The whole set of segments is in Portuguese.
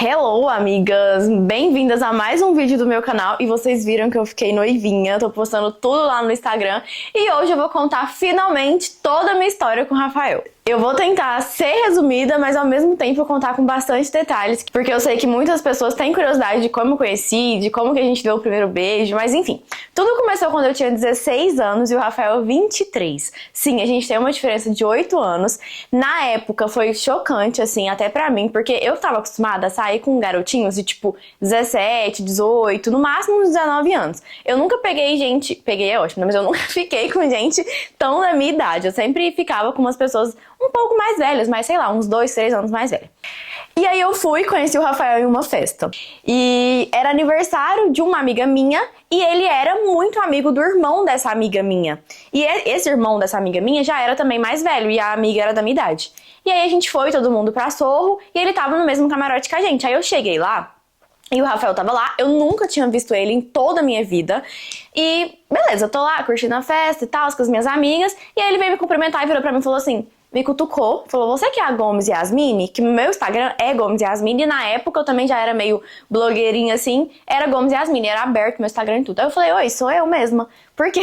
Hello, amigas! Bem-vindas a mais um vídeo do meu canal. E vocês viram que eu fiquei noivinha, tô postando tudo lá no Instagram. E hoje eu vou contar finalmente toda a minha história com o Rafael. Eu vou tentar ser resumida, mas ao mesmo tempo contar com bastante detalhes, porque eu sei que muitas pessoas têm curiosidade de como eu conheci, de como que a gente deu o primeiro beijo, mas enfim. Tudo começou quando eu tinha 16 anos e o Rafael 23. Sim, a gente tem uma diferença de 8 anos. Na época foi chocante, assim, até pra mim, porque eu tava acostumada a sair com garotinhos de tipo 17, 18, no máximo uns 19 anos. Eu nunca peguei gente, peguei é ótimo, né? Mas eu nunca fiquei com gente tão da minha idade. Eu sempre ficava com umas pessoas um pouco mais velhas, mas sei lá, uns 2, 3 anos mais velhas. E aí eu fui conheci o Rafael em uma festa. E era aniversário de uma amiga minha e ele era muito amigo do irmão dessa amiga minha. E esse irmão dessa amiga minha já era também mais velho e a amiga era da minha idade. E aí a gente foi, todo mundo pra Sorro, e ele tava no mesmo camarote que a gente. Aí eu cheguei lá e o Rafael tava lá, eu nunca tinha visto ele em toda a minha vida. E beleza, eu tô lá curtindo a festa e tal, com as minhas amigas. E aí ele veio me cumprimentar e virou pra mim e falou assim... Me cutucou, falou, você que é a Gomes Yasmine? Que meu Instagram é Gomes Yasmine, e na época eu também já era meio blogueirinha assim, era Gomes Yasmine, era aberto meu Instagram e tudo. Aí eu falei, oi, sou eu mesma. Por quê?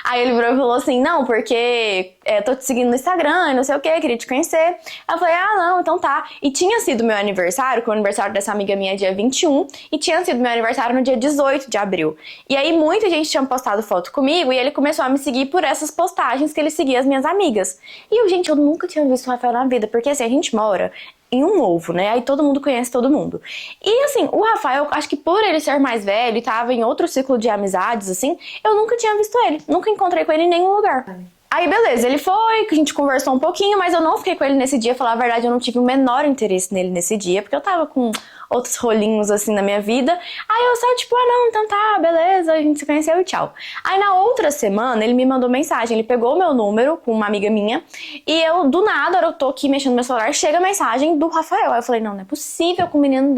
Aí ele virou e falou assim, não, porque tô te seguindo no Instagram e não sei o que, queria te conhecer. Aí eu falei, ah, não, então tá. E tinha sido meu aniversário, que o aniversário dessa amiga minha é dia 21, e tinha sido meu aniversário no dia 18 de abril. E aí muita gente tinha postado foto comigo, e ele começou a me seguir por essas postagens que ele seguia as minhas amigas. E eu, gente, eu nunca tinha visto o Rafael na vida, porque assim, a gente mora em um ovo, né? Aí todo mundo conhece todo mundo. E assim, o Rafael, acho que por ele ser mais velho e tava em outro ciclo de amizades, assim, eu nunca tinha visto ele. Nunca encontrei com ele em nenhum lugar. Aí beleza, ele foi, a gente conversou um pouquinho, mas eu não fiquei com ele nesse dia. Falar a verdade, eu não tive o menor interesse nele nesse dia, porque eu tava com outros rolinhos assim na minha vida. Aí eu só tipo, ah não, então tá, beleza, a gente se conheceu e tchau. Aí na outra semana ele me mandou mensagem, ele pegou o meu número com uma amiga minha e eu, do nada, eu tô aqui mexendo no meu celular, chega a mensagem do Rafael. Aí eu falei, não é possível que o menino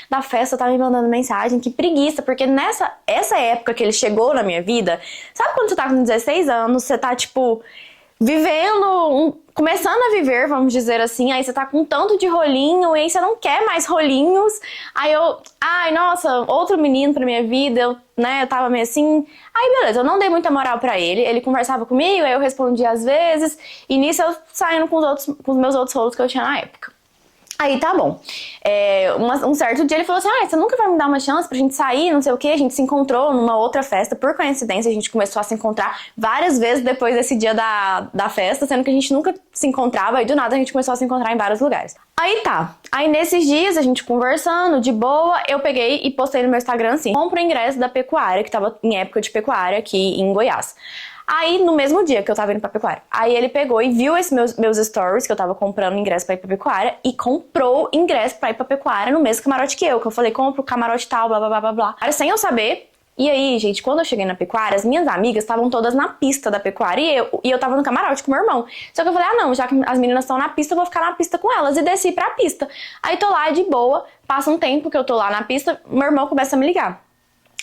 da festa tá me mandando mensagem, que preguiça, porque essa época que ele chegou na minha vida, sabe quando você tá com 16 anos, você tá tipo vivendo, começando a viver, vamos dizer assim, aí você tá com um tanto de rolinho, e aí você não quer mais rolinhos, aí eu, ai, nossa, outro menino pra minha vida, eu tava meio assim, aí beleza, eu não dei muita moral pra ele conversava comigo, aí eu respondia às vezes, e nisso eu saindo com os meus outros rolos que eu tinha na época. Aí tá bom. Um certo dia ele falou assim, você nunca vai me dar uma chance pra gente sair, não sei o que. A gente se encontrou numa outra festa, por coincidência a gente começou a se encontrar várias vezes depois desse dia da festa, sendo que a gente nunca se encontrava e do nada a gente começou a se encontrar em vários lugares. Aí tá. Aí nesses dias a gente conversando, de boa, eu peguei e postei no meu Instagram assim, compra o ingresso da pecuária, que tava em época de pecuária aqui em Goiás. Aí, no mesmo dia que eu tava indo pra pecuária, aí ele pegou e viu esses meus stories, que eu tava comprando ingresso pra ir pra pecuária, e comprou ingresso pra ir pra pecuária no mesmo camarote que eu falei, compra o camarote tal, blá, blá, blá, blá, blá. Sem eu saber. E aí, gente, quando eu cheguei na pecuária, as minhas amigas estavam todas na pista da pecuária, e eu tava no camarote com meu irmão. Só que eu falei, ah não, já que as meninas estão na pista, eu vou ficar na pista com elas, e desci pra pista. Aí tô lá de boa, passa um tempo que eu tô lá na pista, meu irmão começa a me ligar.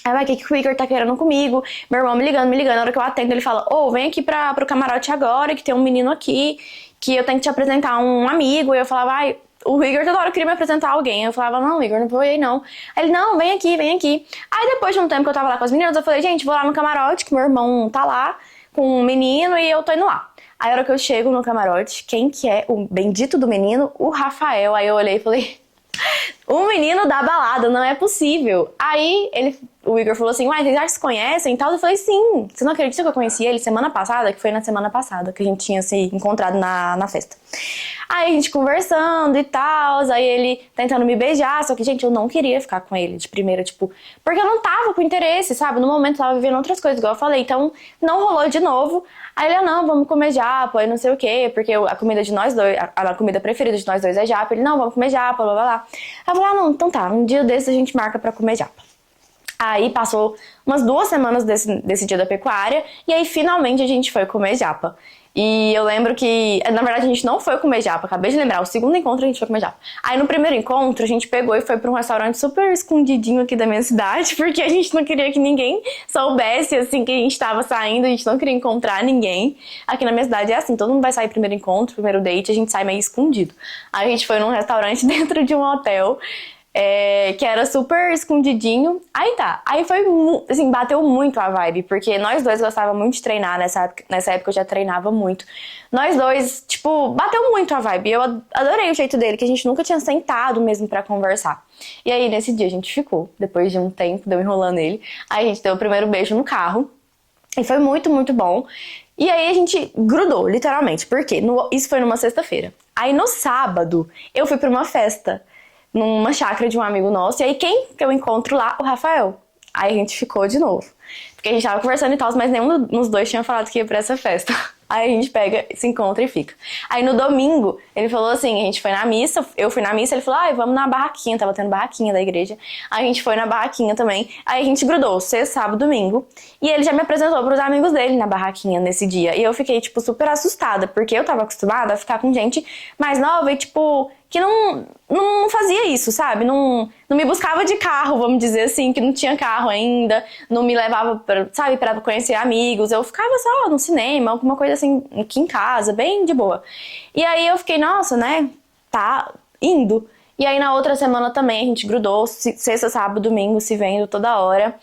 Aí, o que o Igor tá querendo comigo? Meu irmão me ligando. Na hora que eu atendo, ele fala, vem aqui pro camarote agora, que tem um menino aqui, que eu tenho que te apresentar um amigo. E eu falava, o Igor toda hora queria me apresentar alguém. Eu falava, não, Igor, não vou ir, não. Aí ele, não, vem aqui, vem aqui. Aí depois de um tempo que eu tava lá com as meninas, eu falei, gente, vou lá no camarote, que meu irmão tá lá com um menino e eu tô indo lá. Aí a hora que eu chego no camarote, quem que é o bendito do menino? O Rafael. Aí eu olhei e falei... O menino da balada, não é possível. Aí o Igor falou assim, vocês já se conhecem e tal? Eu falei, sim. Você não acredita que eu conheci ele semana passada? Que foi na semana passada que a gente tinha se encontrado na festa. Aí a gente conversando e tal, aí ele tentando me beijar, só que, gente, eu não queria ficar com ele de primeira, tipo, porque eu não tava com interesse, sabe? No momento eu tava vivendo outras coisas, igual eu falei, então não rolou de novo. Aí ele, não, vamos comer japa, e não sei o quê, porque a comida de nós dois, a comida preferida de nós dois é japa. Ele, não, vamos comer japa, blá, blá, blá. Aí eu falei, não, então tá, um dia desses a gente marca pra comer japa. Aí passou umas 2 semanas desse dia da pecuária, e aí finalmente a gente foi comer japa. E eu lembro que, na verdade, a gente não foi comer japa, acabei de lembrar, o segundo encontro a gente foi comer japa. Aí no primeiro encontro a gente pegou e foi pra um restaurante super escondidinho aqui da minha cidade, porque a gente não queria que ninguém soubesse, assim, que a gente tava saindo, a gente não queria encontrar ninguém. Aqui na minha cidade é assim, todo mundo vai sair primeiro encontro, primeiro date, a gente sai meio escondido. Aí a gente foi num restaurante dentro de um hotel, que era super escondidinho. Aí tá. Aí foi, assim, bateu muito a vibe, porque nós dois gostávamos muito de treinar nessa época. Nessa época eu já treinava muito. Nós dois, tipo, bateu muito a vibe. Eu adorei o jeito dele, que a gente nunca tinha sentado mesmo pra conversar. E aí, nesse dia, a gente ficou. Depois de um tempo, deu enrolando ele. Aí a gente deu o primeiro beijo no carro. E foi muito, muito bom. E aí a gente grudou, literalmente. Por quê? Isso foi numa sexta-feira. Aí no sábado, eu fui pra uma festa numa chácara de um amigo nosso. E aí quem que eu encontro lá? O Rafael. Aí a gente ficou de novo. Porque a gente tava conversando e tal, mas nenhum dos dois tinha falado que ia pra essa festa. Aí a gente pega, se encontra e fica. Aí no domingo, ele falou assim, a gente foi na missa, eu fui na missa, ele falou, vamos na barraquinha, tava tendo barraquinha da igreja. Aí a gente foi na barraquinha também. Aí a gente grudou, sexta, sábado, domingo. E ele já me apresentou pros amigos dele na barraquinha nesse dia. E eu fiquei, tipo, super assustada, porque eu tava acostumada a ficar com gente mais nova e, tipo, que não fazia isso, sabe? Não me buscava de carro, vamos dizer assim, que não tinha carro ainda, não me levava, sabe, pra conhecer amigos. Eu ficava só no cinema, alguma coisa assim, aqui em casa, bem de boa. E aí eu fiquei, nossa, né, tá indo. E aí na outra semana também a gente grudou, sexta, sábado, domingo, se vendo toda hora.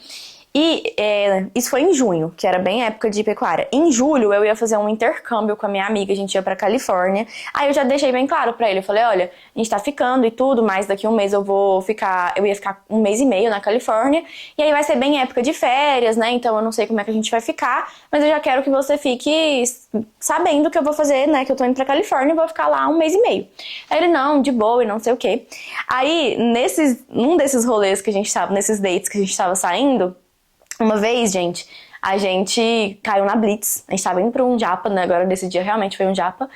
E isso foi em junho, que era bem época de pecuária. Em julho, eu ia fazer um intercâmbio com a minha amiga, a gente ia pra Califórnia. Aí eu já deixei bem claro pra ele, eu falei, olha, a gente tá ficando e tudo, mas daqui um mês eu ia ficar um mês e meio na Califórnia. E aí vai ser bem época de férias, né, então eu não sei como é que a gente vai ficar, mas eu já quero que você fique sabendo que eu vou fazer, né, que eu tô indo pra Califórnia e vou ficar lá um mês e meio. Aí ele, não, de boa e não sei o quê. Aí, num desses rolês que a gente tava, nesses dates que a gente tava saindo, uma vez, gente, a gente caiu na Blitz. A gente tava indo pra um japa, né? Agora desse dia realmente foi um japa.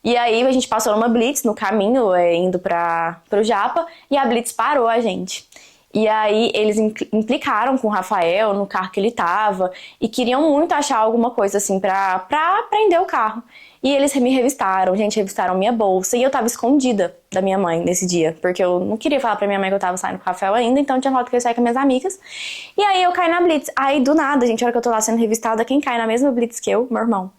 E aí a gente passou numa Blitz no caminho, indo pro japa, e a Blitz parou a gente. E aí eles implicaram com o Rafael no carro que ele tava e queriam muito achar alguma coisa assim pra prender o carro. E eles me revistaram, gente, revistaram minha bolsa. E eu tava escondida da minha mãe nesse dia, porque eu não queria falar pra minha mãe que eu tava saindo com o Rafael ainda, então eu tinha falado que eu ia sair com minhas amigas. E aí eu caí na Blitz. Aí do nada, gente, a hora que eu tô lá sendo revistada, quem cai na mesma Blitz que eu? Meu irmão.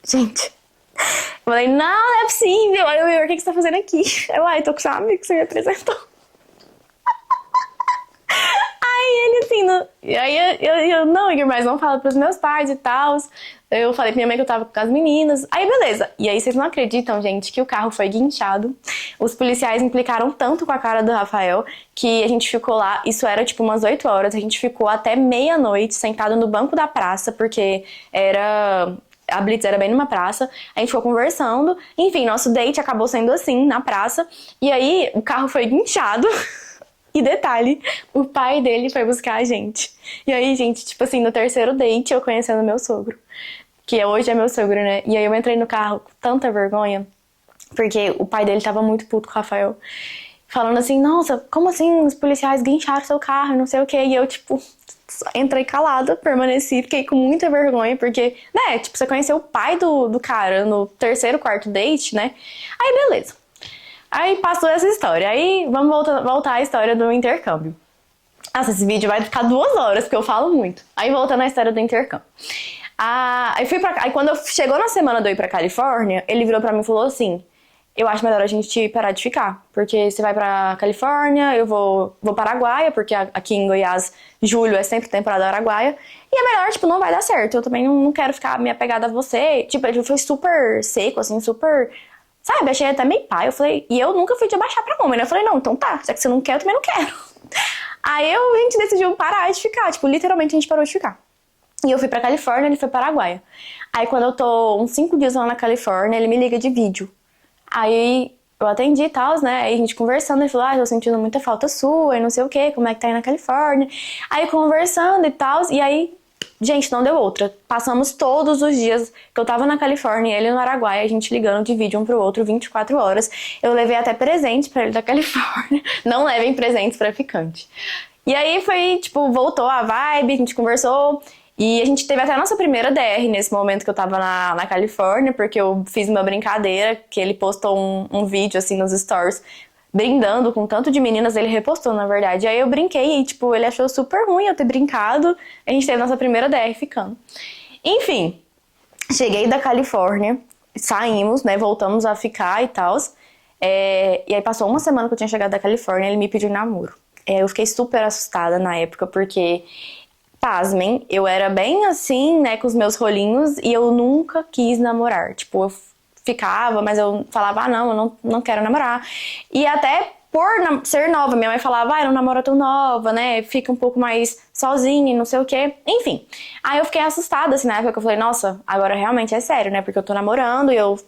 Gente. Eu falei, não é possível. Aí eu, Igor, o que você tá fazendo aqui? Eu, tô com seu amigo que você me apresentou. Aí ele assim, e aí eu, não, Igor, mas não fala pros meus pais e tal. Eu falei pra minha mãe que eu tava com as meninas. Aí beleza. E aí vocês não acreditam, gente, que o carro foi guinchado. Os policiais implicaram tanto com a cara do Rafael que a gente ficou lá, isso era tipo umas 8 horas, a gente ficou até meia-noite sentado no banco da praça, porque a Blitz era bem numa praça, a gente ficou conversando, enfim, nosso date acabou sendo assim, na praça, e aí o carro foi guinchado. E detalhe, o pai dele foi buscar a gente. E aí, gente, tipo assim, no terceiro date, eu conhecendo meu sogro. Que hoje é meu sogro, né? E aí eu entrei no carro com tanta vergonha, porque o pai dele tava muito puto com o Rafael. Falando assim, nossa, como assim os policiais guincharam seu carro, não sei o quê. E eu, tipo, entrei calada, permaneci, fiquei com muita vergonha, porque, né, tipo, você conheceu o pai do cara no terceiro, quarto date, né? Aí, beleza. Aí passou essa história. Aí vamos voltar à história do intercâmbio. Nossa, esse vídeo vai ficar 2 horas, porque eu falo muito. Aí voltando à história do intercâmbio. Aí quando chegou na semana de eu ir pra Califórnia, ele virou pra mim e falou assim, eu acho melhor a gente parar de ficar, porque você vai pra Califórnia, eu vou para Araguaia, porque aqui em Goiás, julho é sempre temporada araguaia, e é melhor, tipo, não vai dar certo, eu também não quero ficar me apegada a você. Tipo, ele foi super seco, assim, super... Sabe, achei até meio pai. Eu falei, e eu nunca fui de abaixar pra homem, né? Eu falei, não, então tá, já que você não quer, eu também não quero. Aí a gente decidiu parar de ficar, tipo, literalmente a gente parou de ficar. E eu fui pra Califórnia, ele foi para Araguaia. Aí quando eu tô uns 5 dias lá na Califórnia, ele me liga de vídeo. Aí eu atendi e tal, né? Aí a gente conversando, ele falou, tô sentindo muita falta sua e não sei o que, como é que tá aí na Califórnia. Aí conversando e tal, e aí... Gente, não deu outra. Passamos todos os dias que eu tava na Califórnia e ele no Araguaia, a gente ligando de vídeo um pro outro 24 horas. Eu levei até presente pra ele da Califórnia. Não levem presentes pra ficante. E aí foi, tipo, voltou a vibe, a gente conversou. E a gente teve até a nossa primeira DR nesse momento que eu tava na Califórnia, porque eu fiz uma brincadeira, que ele postou um vídeo, assim, nos stories, brindando com tanto de meninas, ele repostou, na verdade. Aí eu brinquei e, tipo, ele achou super ruim eu ter brincado. A gente teve nossa primeira DR ficando. Enfim, cheguei da Califórnia, saímos, né, voltamos a ficar e tal. E aí passou uma semana que eu tinha chegado da Califórnia e ele me pediu namoro. Eu fiquei super assustada na época, porque, pasmem, eu era bem assim, né, com os meus rolinhos, e eu nunca quis namorar. Tipo, eu ficava, mas eu falava, não, eu não quero namorar. E até por ser nova, minha mãe falava, não namora tão nova, né, fica um pouco mais sozinha e não sei o quê. Enfim, aí eu fiquei assustada, assim, na época, que eu falei, nossa, agora realmente é sério, né, porque eu tô namorando e eu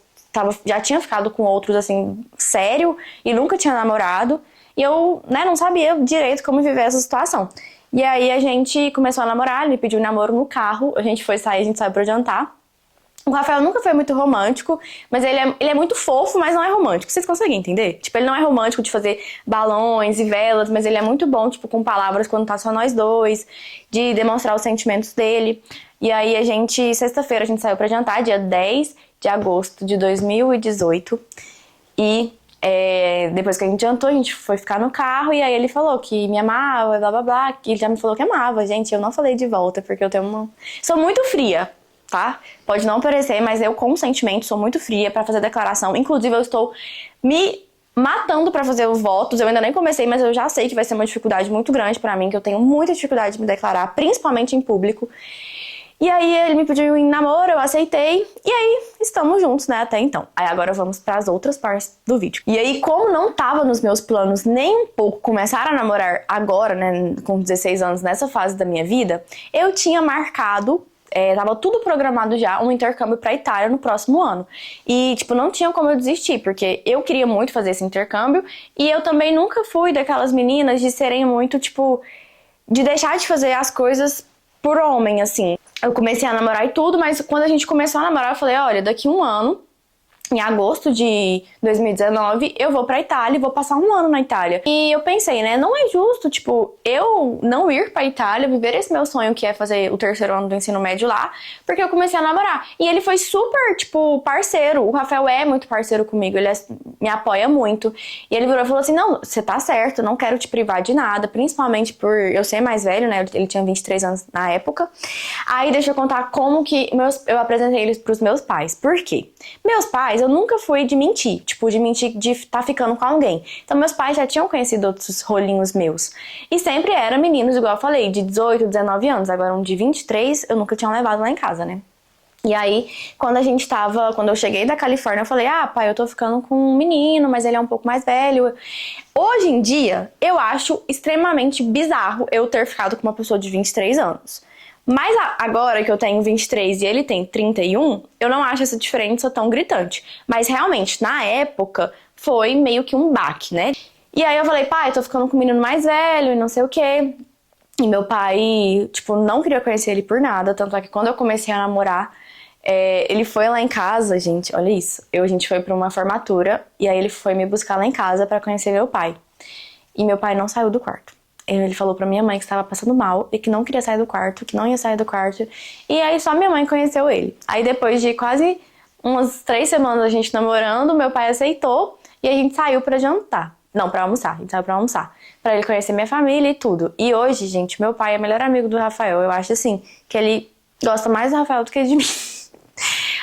já tinha ficado com outros, assim, sério, e nunca tinha namorado. E eu, né, não sabia direito como viver essa situação. E aí a gente começou a namorar, ele pediu namoro no carro, a gente foi sair, a gente saiu pra jantar. O Rafael nunca foi muito romântico, mas ele é muito fofo, mas não é romântico. Vocês conseguem entender? Tipo, ele não é romântico de fazer balões e velas, mas ele é muito bom, tipo, com palavras quando tá só nós dois, de demonstrar os sentimentos dele. E aí a gente, sexta-feira, a gente saiu pra jantar, dia 10 de agosto de 2018. E depois que a gente jantou, a gente foi ficar no carro e aí ele falou que me amava, blá blá blá. E ele já me falou que amava. Gente, eu não falei de volta, porque eu tenho uma... Sou muito fria, tá? Pode não parecer, mas eu com sentimento sou muito fria pra fazer declaração. Inclusive, eu estou me matando pra fazer os votos. Eu ainda nem comecei, mas eu já sei que vai ser uma dificuldade muito grande pra mim, que eu tenho muita dificuldade de me declarar, principalmente em público. E aí ele me pediu em namoro, eu aceitei, e aí estamos juntos, né, até então. Aí agora vamos para as outras partes do vídeo. E aí, como não tava nos meus planos nem um pouco começar a namorar agora, né, com 16 anos, nessa fase da minha vida, eu tinha marcado, tava tudo programado já, um intercâmbio pra Itália no próximo ano. E, tipo, não tinha como eu desistir, porque eu queria muito fazer esse intercâmbio, e eu também nunca fui daquelas meninas de serem muito, tipo, de deixar de fazer as coisas por homem, assim. Eu comecei a namorar e tudo, mas quando a gente começou a namorar, eu falei, olha, daqui um ano, em agosto de 2019, eu vou pra Itália e vou passar um ano na Itália. E eu pensei, né, não é justo, tipo, eu não ir pra Itália, viver esse meu sonho, que é fazer o terceiro ano do ensino médio lá, porque eu comecei a namorar. E ele foi super, tipo, parceiro. O Rafael é muito parceiro comigo, ele me apoia muito. E ele virou e falou assim, não, você tá certo, não quero te privar de nada, principalmente por eu ser mais velho, né, ele tinha 23 anos na época. Aí deixa eu contar como que eu apresentei eles pros meus pais. Por quê? Meus pais, eu nunca fui de mentir, tipo, de mentir de estar ficando com alguém. Então, meus pais já tinham conhecido outros rolinhos meus. E sempre eram meninos, igual eu falei, de 18, 19 anos. Agora, um de 23, eu nunca tinha levado lá em casa, né? E aí, quando eu cheguei da Califórnia, eu falei, pai, eu tô ficando com um menino, mas ele é um pouco mais velho. Hoje em dia, eu acho extremamente bizarro eu ter ficado com uma pessoa de 23 anos. Mas agora que eu tenho 23 e ele tem 31, eu não acho essa diferença tão gritante. Mas realmente, na época, foi meio que um baque, né? E aí eu falei, pai, eu tô ficando com um menino mais velho e não sei o quê. E meu pai, tipo, não queria conhecer ele por nada. Tanto é que quando eu comecei a namorar, ele foi lá em casa, gente, olha isso. A gente foi pra uma formatura e aí ele foi me buscar lá em casa pra conhecer meu pai. E meu pai não saiu do quarto. Ele falou pra minha mãe que estava passando mal e que não queria sair do quarto, que não ia sair do quarto. E aí só minha mãe conheceu ele. Aí depois de quase umas 3 semanas a gente namorando, meu pai aceitou e a gente saiu pra jantar. Não, pra almoçar. A gente saiu pra almoçar. Pra ele conhecer minha família e tudo. E hoje, gente, meu pai é o melhor amigo do Rafael. Eu acho assim, que ele gosta mais do Rafael do que de mim.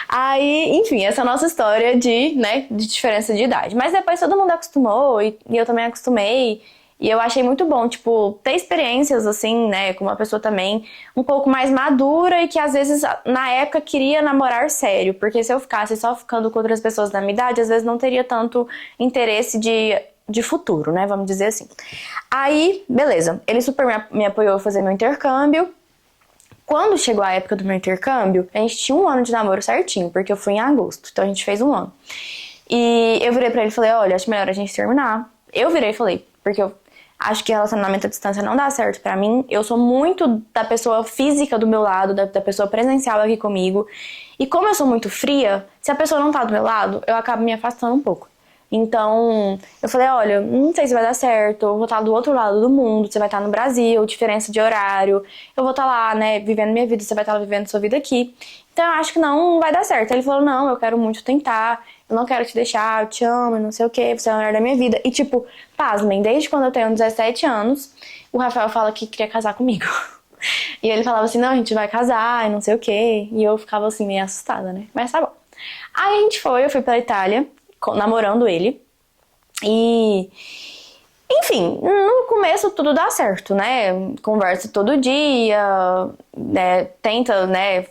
Aí, enfim, essa é a nossa história de diferença de idade. Mas depois todo mundo acostumou e eu também acostumei. E eu achei muito bom, tipo, ter experiências, assim, né, com uma pessoa também um pouco mais madura e que às vezes, na época, queria namorar sério. Porque se eu ficasse só ficando com outras pessoas da minha idade, às vezes não teria tanto interesse de futuro, né, vamos dizer assim. Aí, beleza, ele super me apoiou a fazer meu intercâmbio. Quando chegou a época do meu intercâmbio, a gente tinha um ano de namoro certinho, porque eu fui em agosto, então a gente fez um ano. E eu virei pra ele e falei, olha, acho melhor a gente terminar. Eu virei e falei, porque eu acho que relacionamento à distância não dá certo pra mim. Eu sou muito da pessoa física do meu lado, da pessoa presencial aqui comigo. E como eu sou muito fria, se a pessoa não tá do meu lado, eu acabo me afastando um pouco. Então, eu falei, olha, não sei se vai dar certo, eu vou estar do outro lado do mundo, você vai estar no Brasil, diferença de horário, eu vou estar lá, né, vivendo minha vida, você vai estar lá vivendo sua vida aqui. Então, eu acho que não vai dar certo. Ele falou, não, eu quero muito tentar, eu não quero te deixar, eu te amo, não sei o que, você é o melhor da minha vida. E tipo, pasmem, desde quando eu tenho 17 anos, o Rafael fala que queria casar comigo. E ele falava assim, não, a gente vai casar e não sei o que. E eu ficava assim, meio assustada, né? Mas tá bom. Aí eu fui pra Itália, namorando ele. E, enfim, no começo tudo dá certo, né? Conversa todo dia, né? Tenta, né?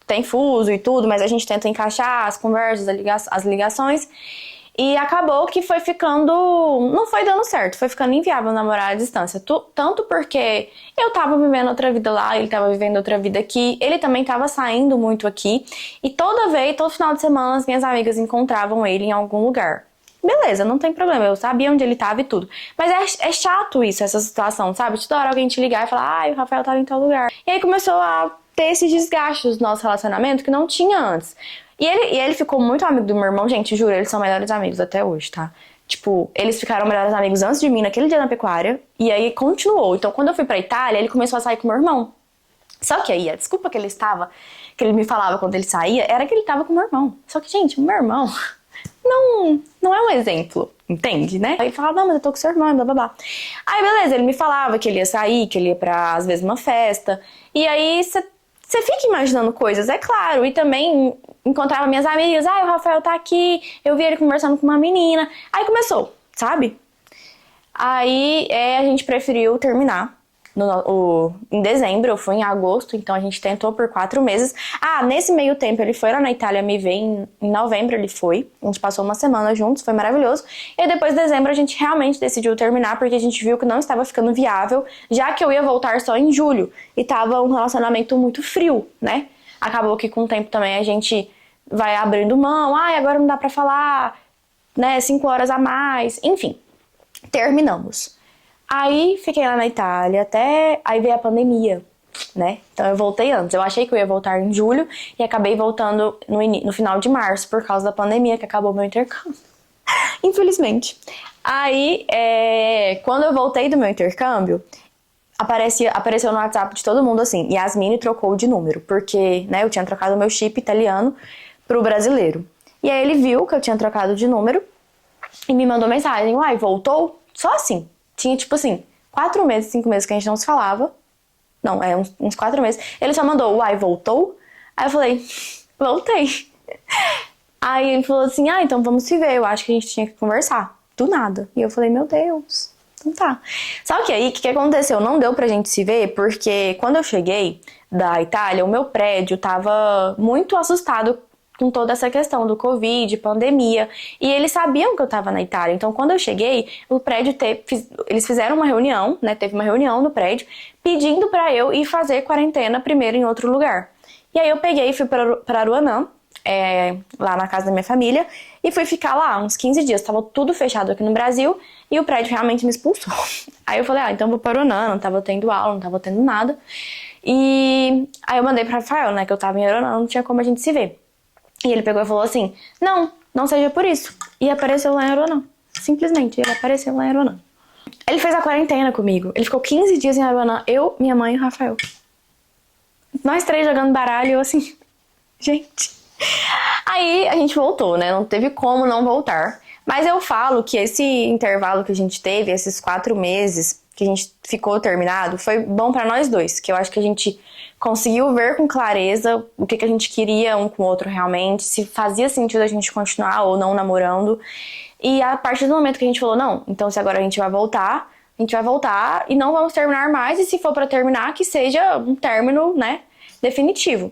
Tem fuso e tudo, mas a gente tenta encaixar as conversas, as ligações. E acabou que foi ficando. Não foi dando certo, foi ficando inviável namorar à distância. Tanto porque eu tava vivendo outra vida lá, ele tava vivendo outra vida aqui, ele também tava saindo muito aqui. E todo final de semana, as minhas amigas encontravam ele em algum lugar. Beleza, não tem problema, eu sabia onde ele tava e tudo. Mas é chato isso, essa situação, sabe? Toda hora alguém te ligar e falar, ai, o Rafael tava em tal lugar. E aí começou a ter esse desgaste do nosso relacionamento que não tinha antes. E ele ficou muito amigo do meu irmão, gente, juro, eles são melhores amigos até hoje, tá? Tipo, eles ficaram melhores amigos antes de mim, naquele dia na pecuária, e aí continuou. Então, quando eu fui pra Itália, ele começou a sair com meu irmão. Só que aí, a desculpa que ele me falava quando ele saía, era que ele tava com meu irmão. Só que, gente, meu irmão não é um exemplo, entende, né? Aí ele falava, não, mas eu tô com seu irmão, blá blá blá. Aí, beleza, ele me falava que ele ia sair, que ele ia pra, às vezes, uma festa. E aí, você fica imaginando coisas, é claro. E também encontrava minhas amigas. Ah, o Rafael tá aqui. Eu vi ele conversando com uma menina. Aí começou, sabe? Aí a gente preferiu terminar. Em dezembro, eu fui em agosto, então a gente tentou por 4 meses. Ah, nesse meio tempo ele foi lá na Itália me ver, em novembro ele foi. A gente passou uma semana juntos, foi maravilhoso. E aí, depois de dezembro a gente realmente decidiu terminar, porque a gente viu que não estava ficando viável, já que eu ia voltar só em julho. E tava um relacionamento muito frio, né? Acabou que com o tempo também a gente vai abrindo mão. Ai, agora não dá pra falar, né? 5 horas a mais. Enfim, terminamos. Aí fiquei lá na Itália até aí veio a pandemia, né? Então eu voltei antes. Eu achei que eu ia voltar em julho e acabei voltando no final de março por causa da pandemia que acabou meu intercâmbio. Infelizmente. Aí, quando eu voltei do meu intercâmbio, apareceu no WhatsApp de todo mundo assim, Yasmine trocou de número, porque, né, eu tinha trocado o meu chip italiano pro brasileiro. E aí ele viu que eu tinha trocado de número e me mandou mensagem, uai, voltou? Só assim. Tinha, tipo assim, 4 meses, 5 meses que a gente não se falava. Não, uns 4 meses. Ele só mandou, uai, voltou? Aí eu falei, voltei. Aí ele falou assim, ah, então vamos se ver. Eu acho que a gente tinha que conversar. Do nada. E eu falei, meu Deus, então tá. Só que aí, o que aconteceu? Não deu pra gente se ver, porque quando eu cheguei da Itália, o meu prédio tava muito assustado com toda essa questão do Covid, pandemia, e eles sabiam que eu tava na Itália. Então, quando eu cheguei, o prédio eles fizeram uma reunião, né? Teve uma reunião no prédio, pedindo pra eu ir fazer quarentena primeiro em outro lugar. E aí eu peguei e fui pra Aruanã, lá na casa da minha família, e fui ficar lá uns 15 dias. Tava tudo fechado aqui no Brasil, e o prédio realmente me expulsou. Aí eu falei, então vou para Aruanã, não tava tendo aula, não tava tendo nada. E aí eu mandei pra Rafael, né, que eu tava em Aruanã, não tinha como a gente se ver. E ele pegou e falou assim, não seja por isso. E apareceu lá em Aruanã. Simplesmente, ele apareceu lá em Aruanã. Ele fez a quarentena comigo. Ele ficou 15 dias em Aruanã. Eu, minha mãe e o Rafael. Nós 3 jogando baralho, eu assim... Gente... Aí a gente voltou, né? Não teve como não voltar. Mas eu falo que esse intervalo que a gente teve, esses 4 meses que a gente ficou terminado, foi bom pra nós dois. Que eu acho que a gente conseguiu ver com clareza o que a gente queria um com o outro realmente, se fazia sentido a gente continuar ou não namorando. E a partir do momento que a gente falou, não, então se agora a gente vai voltar e não vamos terminar mais. E se for pra terminar, que seja um término, né, definitivo.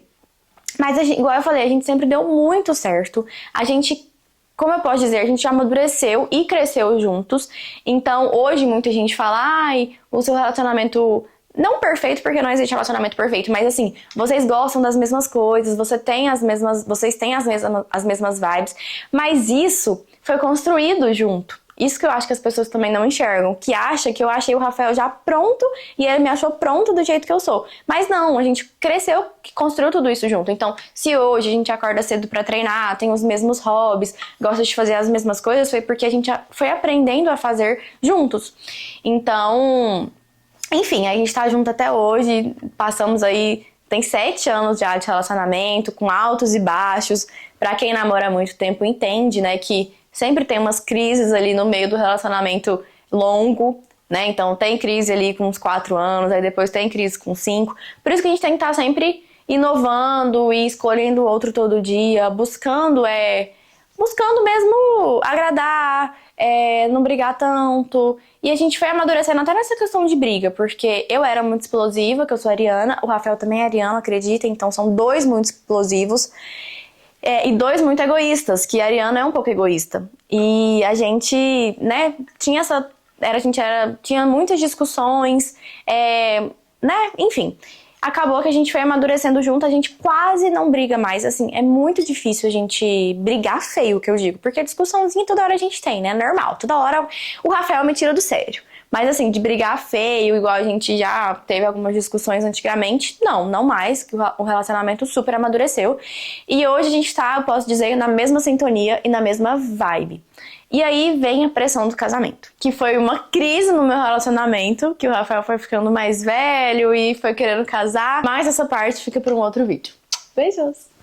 Mas, igual eu falei, a gente sempre deu muito certo. A gente, como eu posso dizer, a gente amadureceu e cresceu juntos. Então, hoje, muita gente fala, ai, o seu relacionamento... Não perfeito, porque não existe relacionamento perfeito, mas assim, vocês gostam das mesmas coisas, vocês têm as mesmas vibes, mas isso foi construído junto. Isso que eu acho que as pessoas também não enxergam, que acha que eu achei o Rafael já pronto e ele me achou pronto do jeito que eu sou. Mas não, a gente cresceu, construiu tudo isso junto. Então, se hoje a gente acorda cedo pra treinar, tem os mesmos hobbies, gosta de fazer as mesmas coisas, foi porque a gente foi aprendendo a fazer juntos. Então, enfim, a gente tá junto até hoje, passamos aí, tem 7 anos já de relacionamento, com altos e baixos. Pra quem namora há muito tempo entende, né, que sempre tem umas crises ali no meio do relacionamento longo, né? Então tem crise ali com uns 4 anos, aí depois tem crise com 5. Por isso que a gente tem que estar sempre inovando e escolhendo o outro todo dia, buscando mesmo agradar, não brigar tanto. E a gente foi amadurecendo até nessa questão de briga, porque eu era muito explosiva, que eu sou ariana, o Rafael também é ariano, acredita, então são dois muito explosivos. E dois muito egoístas, que a Ariana é um pouco egoísta. E a gente, né, tinha essa. Tinha muitas discussões, né, enfim. Acabou que a gente foi amadurecendo junto, a gente quase não briga mais. Assim, é muito difícil a gente brigar feio, que eu digo. Porque discussãozinha toda hora a gente tem, né? Normal. Toda hora o Rafael me tira do sério. Mas assim, de brigar feio, igual a gente já teve algumas discussões antigamente, não mais, que o relacionamento super amadureceu. E hoje a gente tá, eu posso dizer, na mesma sintonia e na mesma vibe. E aí vem a pressão do casamento, que foi uma crise no meu relacionamento, que o Rafael foi ficando mais velho e foi querendo casar, mas essa parte fica para um outro vídeo. Beijos!